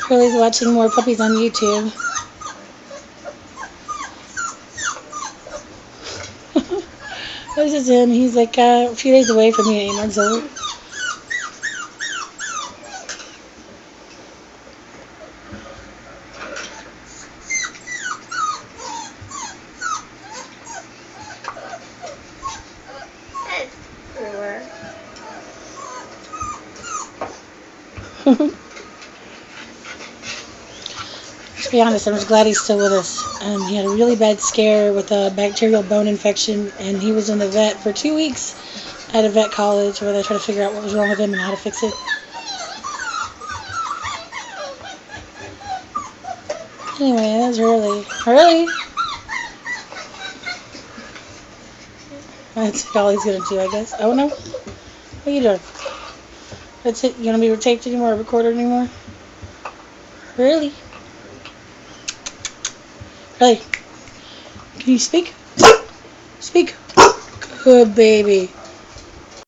Hurley's watching more puppies on YouTube. This is him. He's like a few days away from being 8 months old. To be honest, I'm just glad he's still with us. He had a really bad scare with a bacterial bone infection, and he was in the vet for 2 weeks at a vet college where they tried to figure out what was wrong with him and how to fix it. Anyway, that's Hurley. Hurley! That's all he's gonna do, I guess. Oh no? What are you doing? That's it. You gonna be taped anymore or recorded anymore? Hurley. Hurley. Can you speak? Speak. Good baby.